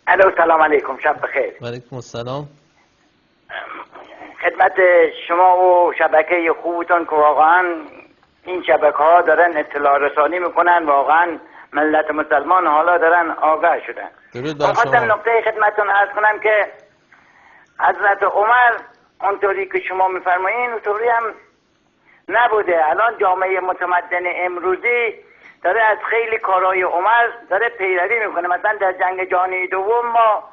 الو سلام علیکم، شب بخیر. و علیکم السلام. خدمت شما و شبکه خوبتون که واقعا این شبکه ها دارن اطلاع رسانی میکنن، واقعا ملت مسلمان حالا دارن آگاه شدن. درود بر خواستم شما. نقطه خدمتتون عرض کنم که حضرت عمر اونطوری که شما میفرمایین اونطوری هم نبوده. الان جامعه متمدن امروزی داره از خیلی کارهای عمر داره پیروی میکنه. مثلا در جنگ جهانی دوم ما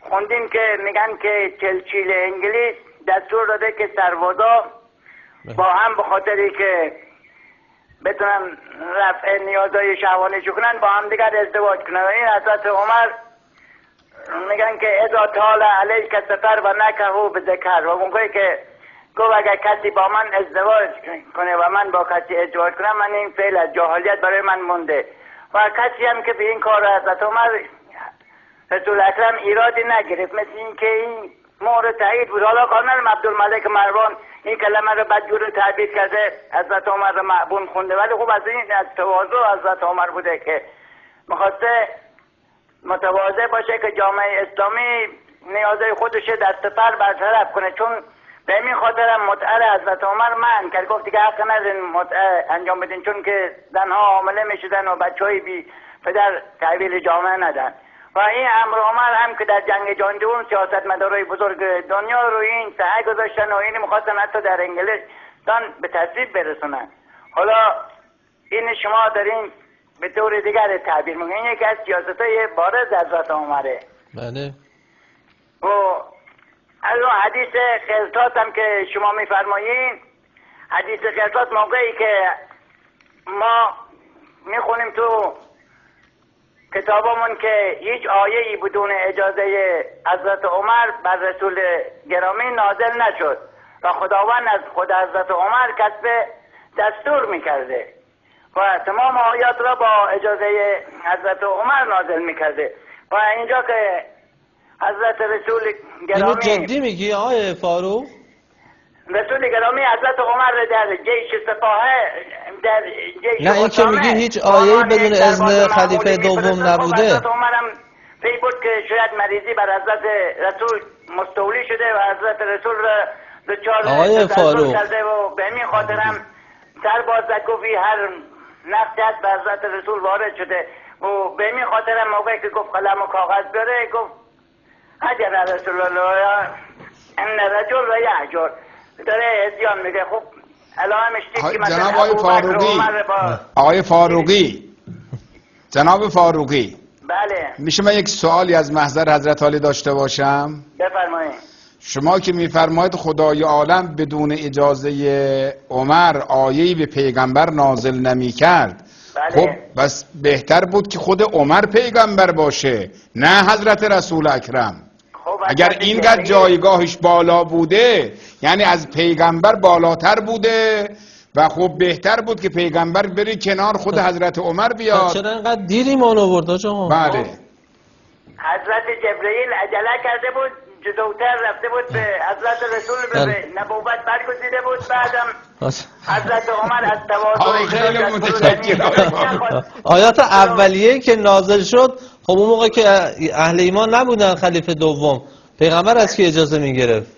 خوندیم که میگن که چرچیل انگلیس دستور داده که سربازا با هم به خاطری که بتونن رفع نیازهای شهوانیشون کنن با هم دیگر ازدواج کنن. این حضرت عمر میگن که اذا طال علیک سفر و نکهو بذکر، و موقعی که گفت اگر کسی با من ازدواج کنه و من با کسی ازدواج کنم، من این فعل از جاهلیت برای من مونده. و کسی هم که به این کار حضرت عمر رسول اکرم ایرادی نگرفت، مثل این که این مورد تایید بود. حالا کانال عبدالملک مروان این کلمه رو بدجور تعبیر کرده، حضرت عمر رو معبون خونده، ولی خب از این از تواضع حضرت عمر بوده که میخواسته متواضع باشه که جامعه اسلامی نیازهای خودش در سفر برطرف کنه. چون به این خاطرم متعه حضرت عمر من کرد، گفت دیگه حق ندارین متعه انجام بدین، چون که زنها حامله میشدن و بچهای بی پدر تحویل جامعه ندن. و این امر عمر هم که در جنگ جهانی دوم سیاستمدارای بزرگ دنیا رو این سعی گذاشتن و این میخواستن حتی در انگلستان به تصویب برسونن. حالا این شما دارین به طور دیگر تعبیر میکنین. این یکی از سیاستای بارز حضرت عمره. بله. و از حدیث خلطات هم که شما میفرمایین، حدیث خلطات موقعی که ما میخونیم تو کتابمون که هیچ آیه‌ای بدون اجازه حضرت عمر بر رسول گرامی نازل نشد و خداوند از خود حضرت عمر کسب دستور میکرده و تمام آیات را با اجازه حضرت عمر نازل میکرده. و اینجا که حضرت رسول گرامی، اینو جدی میگی آقای فاروق؟ رسول گرامی حضرت عمر در جیش سپاهه، در جیش نه این که میگی هیچ آیه‌ای بدون اذن خلیفه دوم نبوده. حضرت عمرم فی بود که شاید مریضی بر حضرت رسول مستولی شده و حضرت رسول را دچار آقای فاروق کرده و به همین خاطرم سر باز گفتی هر نفسی هست به حضرت رسول وارد شده و به همین خاطرم موقعی که گفت قلم و کاغذ بره گفت اجر رسول الله ان رجل و یهجر، داره ازیان میگه. خب جناب آقای فاروقی جناب فاروقی، بله میشه من یک سوالی از محضر حضرت علی داشته باشم؟ بفرمایید. شما که میفرمایید خدای عالم بدون اجازه عمر آیه‌ای به پیغمبر نازل نمی‌کرد، بله. خب بس بهتر بود که خود عمر پیغمبر باشه نه حضرت رسول اکرم. اگر اینقدر جایگاهش بالا بوده یعنی از پیغمبر بالاتر بوده و خب بهتر بود که پیغمبر بری کنار خود حضرت عمر بیاد. چرا اینقدر دیر ایمان آورد آقا؟ بله. حضرت جبرئیل عجله کرده بود، جلوتر رفته بود به حضرت رسول به نبوت برگزیده بود، بعدم حضرت عمر از تواضع خیلی متشکرم. آیات اولیه که نازل شد خب اون موقع که اهل ایمان نبودن خلیفه دوم، پیغمبر از کی اجازه میگرفت؟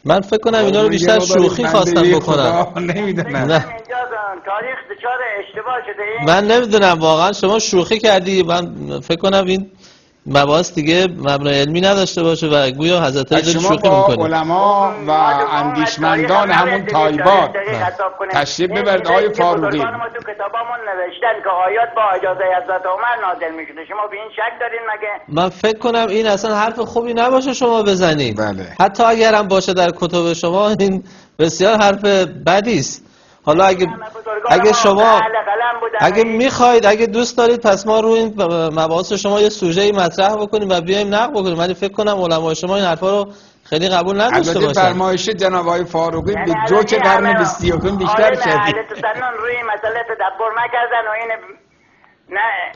من فکر کنم اینا رو بیشتر شوخی خواستن بکنن. نمیدونم. نه تاریخ دچار اشتباه شده. من نمیدونم واقعا شما شوخی کردی. من فکر کنم این مباحث دیگه مبنای علمی نداشته باشه و گویا حضرت علی شما شوخی با میکنه. علما و اندیشمندان همون تایبات تشریف ببرید آقای فاروقی. ما تو کتابامون نوشتن که آیات با اجازه حضرت عمر نازل میشده. شما به این شک دارین مگه؟ من فکر کنم این اصلا حرف خوبی نباشه شما بزنید. بله. حتی اگرم باشه در کتاب شما این بسیار حرف بدی است. حالا اگه شما میخواید، اگه دوست دارید، پس ما روی این مباحث شما یه سوژه‌ای مطرح بکنیم و بیایم نقد بکنیم. ولی فکر کنم علمای شما این حرفا رو خیلی قبول نداشته باشن. فرمایش جناب آقای فاروقی به جوک قرن 21 بیشتر شدید. اهل سنن روی مسئله تدبر نکردن و این نه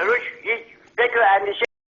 روش هیچ فکر و اندیشه